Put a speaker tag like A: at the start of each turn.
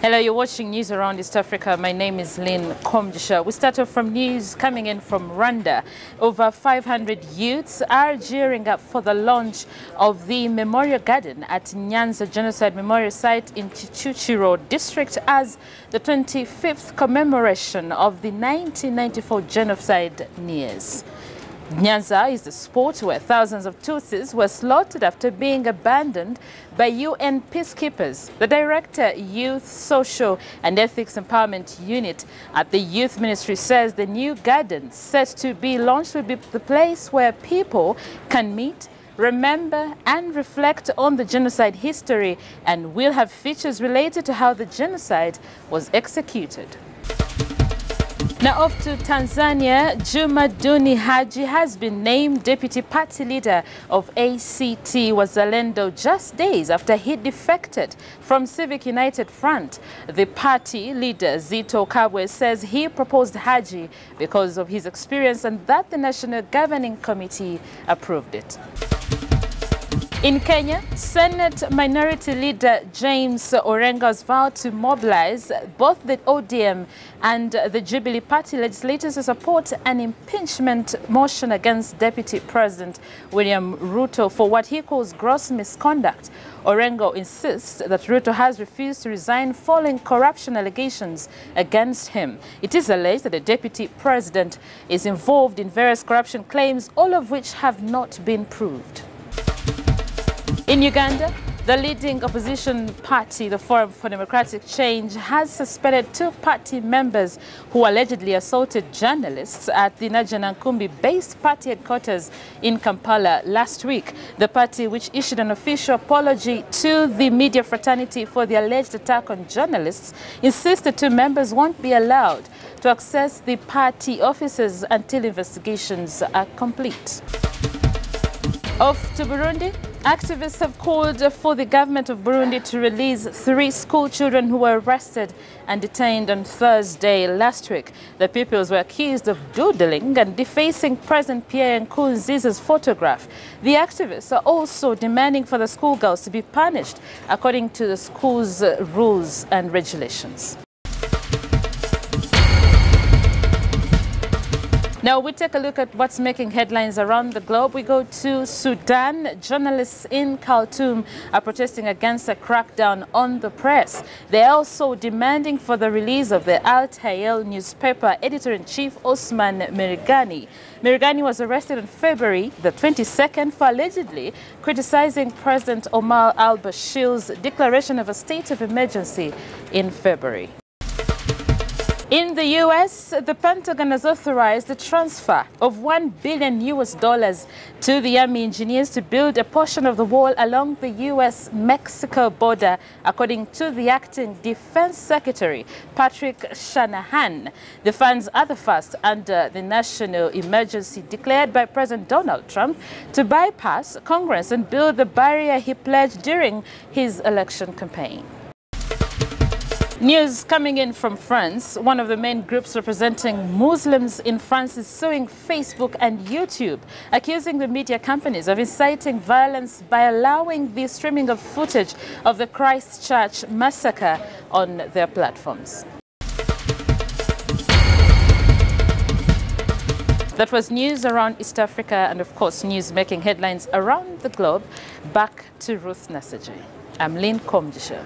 A: Hello, you're watching News Around East Africa. My name is Lynn Komjisha. We start off from news coming in from Rwanda. Over 500 youths are gearing up for the launch of the Memorial Garden at Nyanza Genocide Memorial Site in Chichuchiro District as the 25th commemoration of the 1994 genocide nears. Nyanza is the spot where thousands of Tutsis were slaughtered after being abandoned by UN peacekeepers. The Director, Youth, Social and Ethics Empowerment Unit at the Youth Ministry says the new garden set to be launched will be the place where people can meet, remember and reflect on the genocide history and will have features related to how the genocide was executed. Now off to Tanzania, Juma Duni Haji has been named Deputy Party Leader of ACT Wazalendo just days after he defected from Civic United Front. The party leader, Zito Kabwe, says he proposed Haji because of his experience and that the National Governing Committee approved it. In Kenya, Senate Minority Leader James Orengo has vowed to mobilize both the ODM and the Jubilee Party legislators to support an impeachment motion against Deputy President William Ruto for what he calls gross misconduct. Orengo insists that Ruto has refused to resign following corruption allegations against him. It is alleged that the Deputy President is involved in various corruption claims, all of which have not been proved. In Uganda, the leading opposition party, the Forum for Democratic Change, has suspended two party members who allegedly assaulted journalists at the Najanankumbi-based party headquarters in Kampala last week. The party, which issued an official apology to the media fraternity for the alleged attack on journalists, insists the two members won't be allowed to access the party offices until investigations are complete. Off to Burundi. Activists have called for the government of Burundi to release 3 school children who were arrested and detained on Thursday last week. The pupils were accused of doodling and defacing President Pierre Nkurunziza's photograph. The activists are also demanding for the schoolgirls to be punished according to the school's rules and regulations. Now we take a look at what's making headlines around the globe. We go to Sudan. Journalists in Khartoum are protesting against a crackdown on the press. They are also demanding for the release of the Al Tayel newspaper editor-in-chief Osman Mirigani. Mirigani was arrested on February the 22nd for allegedly criticizing President Omar al-Bashir's declaration of a state of emergency in February. In the U.S., the Pentagon has authorized the transfer of $1 billion to the Army engineers to build a portion of the wall along the U.S.-Mexico border, according to the acting Defense Secretary, Patrick Shanahan. The funds are the first under the national emergency declared by President Donald Trump to bypass Congress and build the barrier he pledged during his election campaign. News coming in from France. One of the main groups representing Muslims in France is suing Facebook and YouTube, accusing the media companies of inciting violence by allowing the streaming of footage of the Christchurch massacre on their platforms. That was news around East Africa and, of course, news making headlines around the globe. Back to Ruth Nasaji. I'm Lynn Komjisha.